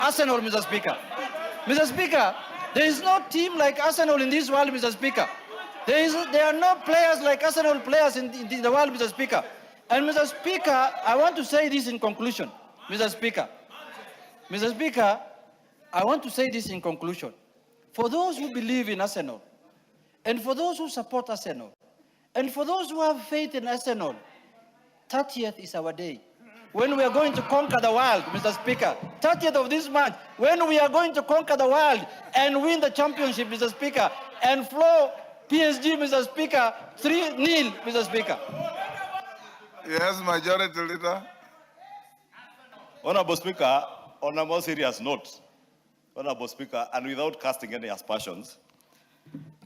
Arsenal, Mr. Speaker. Mr. Speaker, there is no team like Arsenal in this world, Mr. Speaker. There are no players like Arsenal players in the world, Mr. Speaker. And Mr. Speaker, I want to say this in conclusion, Mr. Speaker. Mr. Speaker, I want to say this in conclusion. For those who believe in Arsenal, and for those who support Arsenal, and for those who have faith in Arsenal, 30th is our day. When we are going to conquer the world, Mr. Speaker, 30th of this month, when we are going to conquer the world and win the championship, Mr. Speaker, and floor PSG, Mr. Speaker, 3-0, Mr. Speaker. Yes, Majority Leader. Honorable Speaker, on a more serious note, Honorable Speaker, and without casting any aspersions,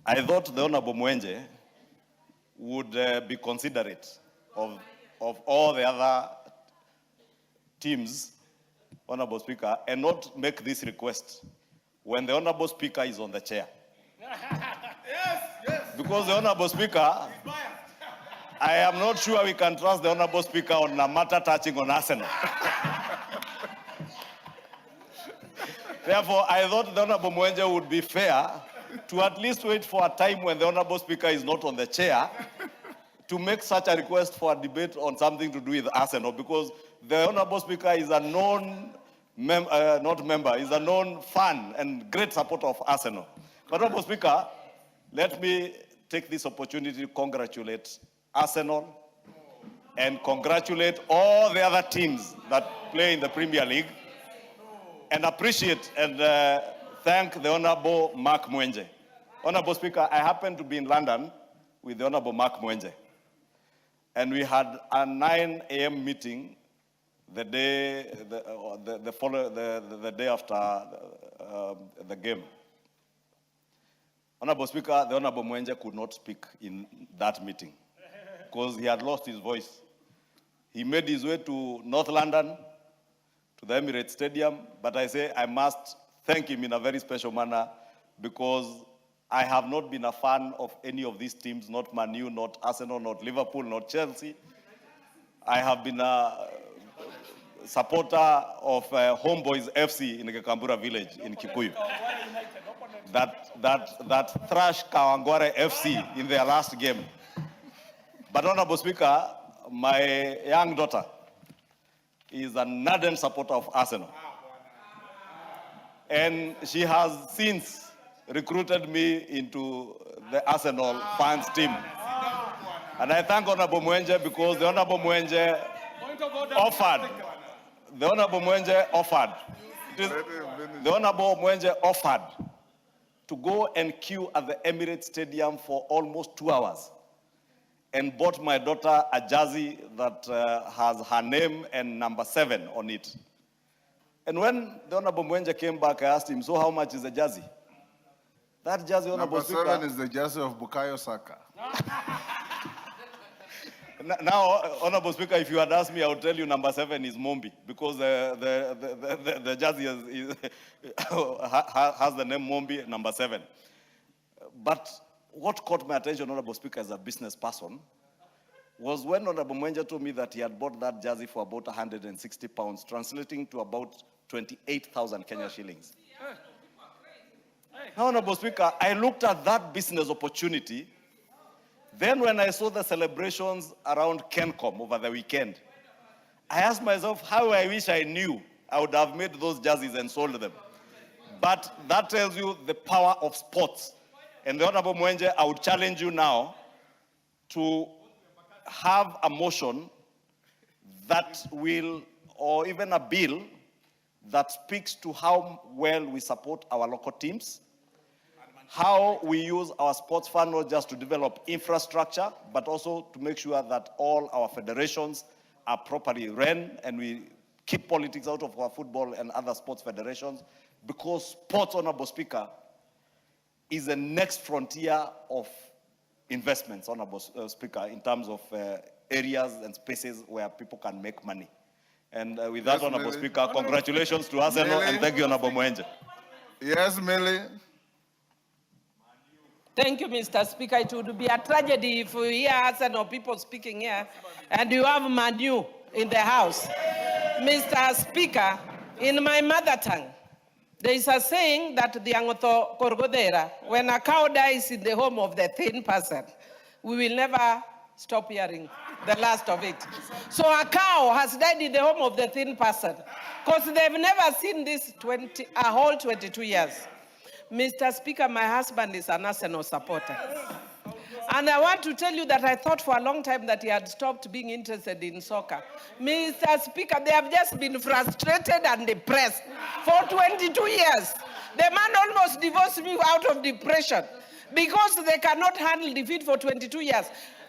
I thought the Honorable Mwenje would be considerate of all the other teams, Honorable Speaker, and not make this request when the Honorable Speaker is on the chair. Yes. Because the Honorable Speaker, I am not sure we can trust the Honorable Speaker on a matter touching on Arsenal. Therefore, I thought the Honorable Mwenje would be fair to at least wait for a time when the Honorable Speaker is not on the chair to make such a request for a debate on something to do with Arsenal, because the Honorable Speaker is a known is a known fan and great supporter of Arsenal. But Honorable Speaker, let me take this opportunity to congratulate Arsenal and congratulate all the other teams that play in the Premier League, and appreciate and thank the Honorable Mark Mwenje. Honorable Speaker, I happened to be in London with the Honorable Mark Mwenje, and we had a 9 a.m. meeting the day the day after the game. Honorable Speaker, the Honorable Mwenje could not speak in that meeting because he had lost his voice. He made his way to North London, to the Emirates Stadium, but I say I must thank him in a very special manner because I have not been a fan of any of these teams, not Man U, not Arsenal, not Liverpool, not Chelsea. I have been a supporter of Homeboys FC in Gekambura village in Kikuyu. That thrashed Kawangware FC in their last game. But Honorable Speaker, my young daughter is an ardent supporter of Arsenal. And she has since recruited me into the Arsenal fans team. And I thank Honorable Mwenje because the Honorable Mwenje offered. The Honorable Mwenje offered. The Honorable Mwenje offered to go and queue at the Emirates Stadium for almost 2 hours and bought my daughter a jersey that has her name and number 7 on it. And when the Honorable Mwenje came back, I asked him, so how much is the jersey? That jersey, Honorable Speaker, number 7 is the jersey of Bukayo Saka. Now, Honorable Speaker, if you had asked me, I would tell you number 7 is Mombi, because the jersey has the name Mombi, number 7. But what caught my attention, Honorable Speaker, as a business person, was when Honorable Mwenje told me that he had bought that jersey for about 160 pounds, translating to about 28,000 Kenya shillings. Now, Honorable Speaker, I looked at that business opportunity. Then when I saw the celebrations around Kencom over the weekend, I asked myself how I wish I knew I would have made those jerseys and sold them. But that tells you the power of sports. And the Honorable Mwenje, I would challenge you now to have a motion that will, or even a bill that speaks to how well we support our local teams, how we use our sports fund not just to develop infrastructure, but also to make sure that all our federations are properly run and we keep politics out of our football and other sports federations, because sports, Honorable Speaker, is the next frontier of investments, Honorable Speaker, in terms of areas and spaces where people can make money. And with that, yes, Honorable Speaker, congratulations to Arsenal and thank you, Honorable Mwenje. Yes, Millie. Thank you, Mr. Speaker. It would be a tragedy if we hear Arsenal people speaking here and you have Man U in the house. Mr. Speaker, in my mother tongue, There is a saying that the Angotho Korgodera, when a cow dies in the home of the thin person, we will never stop hearing the last of it. So a cow has died in the home of the thin person because they've never seen this a whole 22 years. Mr. Speaker, my husband is an Arsenal supporter. And I want to tell you that I thought for a long time that he had stopped being interested in soccer. Mr. Speaker, they have just been frustrated and depressed for 22 years. The man almost divorced me out of depression because they cannot handle defeat for 22 years.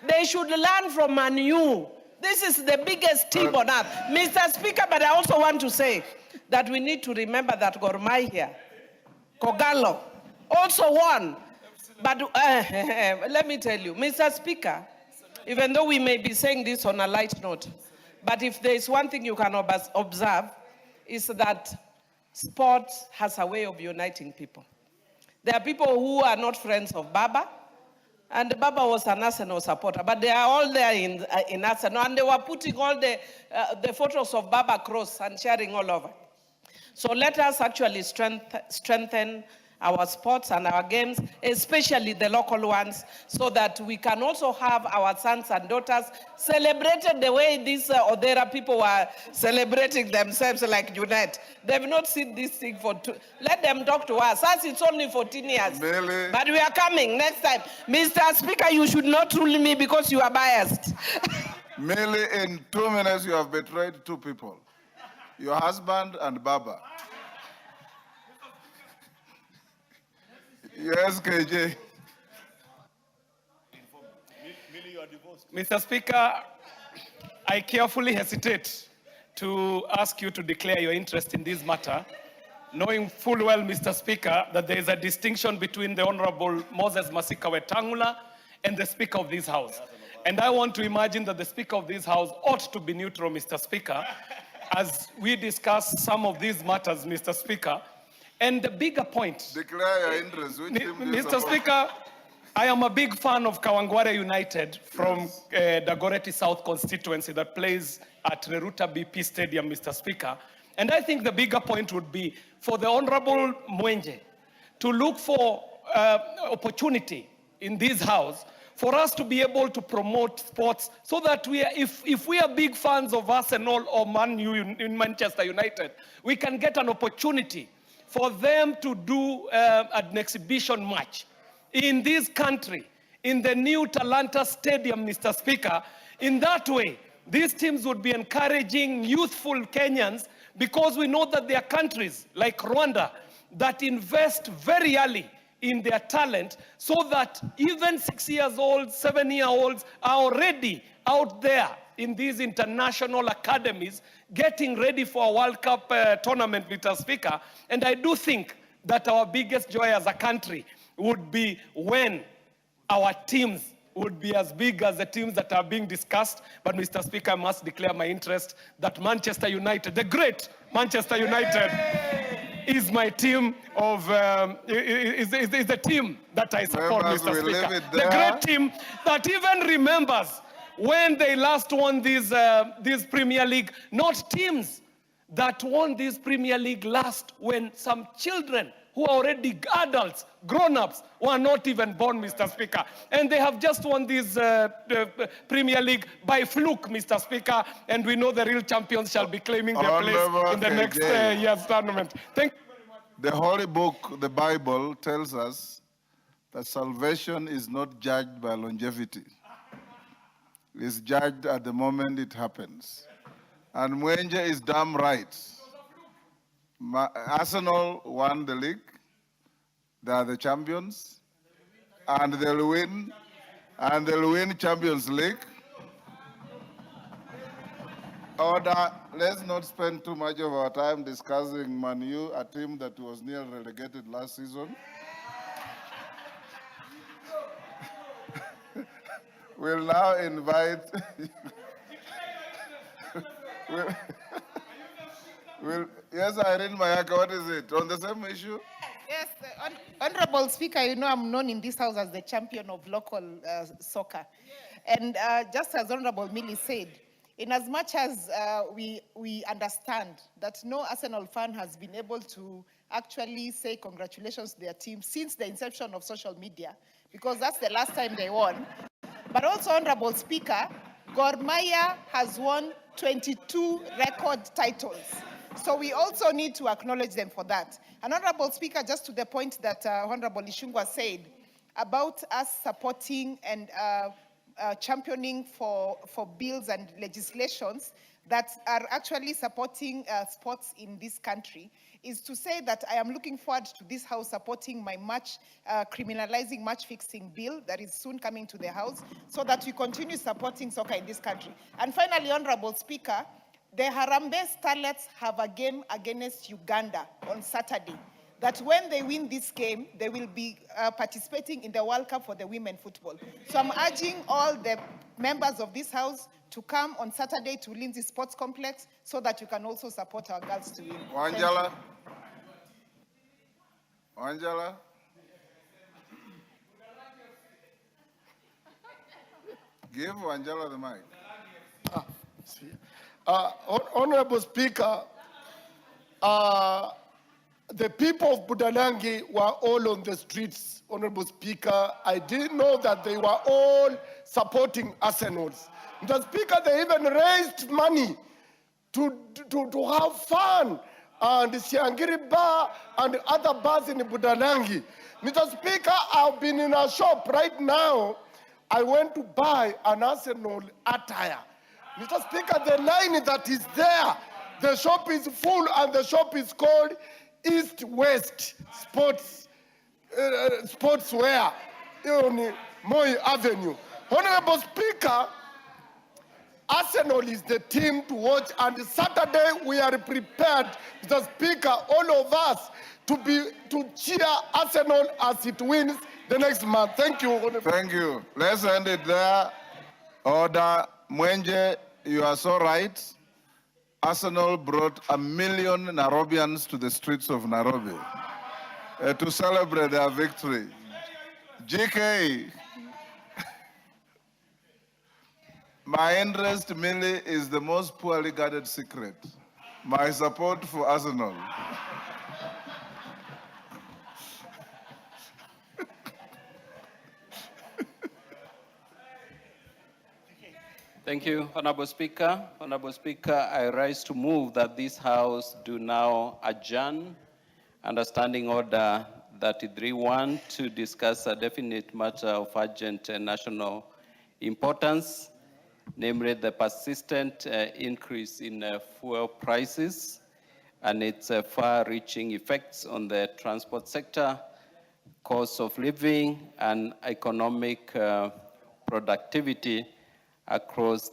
They should learn from Man U. This is the biggest team on earth. Mr. Speaker, but I also want to say that we need to remember that Gor Mahia, Kogalo, also won. But let me tell you, Mr. Speaker, even though we may be saying this on a light note, but if there is one thing you can observe, is that sports has a way of uniting people. There are people who are not friends of Baba, and Baba was an Arsenal supporter, but they are all there in Arsenal, and they were putting all the photos of Baba across and sharing all over. So let us actually strengthen our sports and our games, especially the local ones, so that we can also have our sons and daughters celebrated the way these Odera people were celebrating themselves like Unite. They've not seen this thing for let them talk to us. Us, it's only 14 years. Really? But we are coming next time. Mr. Speaker, you should not rule me because you are biased. Merely in 2 minutes, you have betrayed two people, your husband and Baba. Yes, KJ. Mr. Speaker, I carefully hesitate to ask you to declare your interest in this matter, knowing full well, Mr. Speaker, that there is a distinction between the Honorable Moses Masika Wetangula and the Speaker of this House. And I want to imagine that the Speaker of this House ought to be neutral, Mr. Speaker, as we discuss some of these matters, Mr. Speaker. And the bigger point, Declare your interest. Which team do you Mr. support? Speaker, I am a big fan of Kawangware United from Dagoretti South constituency that plays at Reruta BP Stadium, Mr. Speaker. And I think the bigger point would be for the Honorable Mwenje to look for opportunity in this house for us to be able to promote sports so that if we are big fans of Arsenal or Man U in Manchester United, we can get an opportunity for them to do an exhibition match in this country, in the new Talanta Stadium, Mr. Speaker. In that way, these teams would be encouraging youthful Kenyans because we know that there are countries like Rwanda that invest very early in their talent so that even 6-year-olds, 7-year-olds are already out there in these international academies getting ready for a World Cup tournament, Mr. Speaker. And I do think that our biggest joy as a country would be when our teams would be as big as the teams that are being discussed. But Mr. Speaker, I must declare my interest that Manchester United, the great Manchester United, is my team of, is the team that I support, Members, Mr. we leave Speaker. it The there. great team that even remembers when they last won this Premier League, not teams that won this Premier League last when some children who are already adults, grown-ups, were not even born, Mr. Speaker. And they have just won this Premier League by fluke, Mr. Speaker, and we know the real champions shall be claiming their place in the next year's tournament. Thank you. The Holy Book, the Bible, tells us that salvation is not judged by longevity. It is judged at the moment it happens. And Mwenje is damn right. Arsenal won the league. They are the champions. And they'll win. And they'll win Champions League. Order. Let's not spend too much of our time discussing Man U, a team that was nearly relegated last season. We'll now invite. Yes, Irene Mayaka, what is it? On the same issue? Yes, Honorable Speaker, you know I'm known in this house as the champion of local soccer. And just as Honorable Millie said, in as much as we understand that no Arsenal fan has been able to actually say congratulations to their team since the inception of social media, because that's the last time they won. But also, Honorable Speaker, Gor Mahia has won 22 record titles. So we also need to acknowledge them for that. And Honorable Speaker, just to the point that Honorable Ishungwa said about us supporting and championing for bills and legislations that are actually supporting sports in this country, is to say that I am looking forward to this House supporting my criminalizing match fixing bill that is soon coming to the House, so that we continue supporting soccer in this country. And finally, Honorable Speaker, the Harambee Starlets have a game against Uganda on Saturday, that when they win this game, they will be participating in the World Cup for the women football. So I'm urging all the members of this House to come on Saturday to Lindsay Sports Complex so that you can also support our girls to win. Wanjala? Wanjala? Give Wanjala the mic. Honorable Speaker, the people of Budalangi were all on the streets, Honorable Speaker. I didn't know that they were all supporting Arsenals. Mr. Speaker, they even raised money to have fun and Siangiri Bar and other bars in Budalangi. Mr. Speaker, I've been in a shop right now. I went to buy an Arsenal attire. Mr. Speaker, the line that is there, the shop is full, and the shop is called East-West Sportswear on Moi Avenue. Honorable Speaker, Arsenal is the team to watch, and Saturday we are prepared, Mr. Speaker, all of us, to cheer Arsenal as it wins the next month. Thank you. Thank you. Let's end it there. Order. Mwenje, you are so right. Arsenal brought 1 million Nairobians to the streets of Nairobi to celebrate their victory. GK, my interest merely is the most poorly guarded secret. My support for Arsenal. Thank you, Honorable Speaker. Honorable Speaker, I rise to move that this House do now adjourn under Standing Order 33-1 to discuss a definite matter of urgent national importance, namely the persistent increase in fuel prices and its far-reaching effects on the transport sector, cost of living, and economic productivity across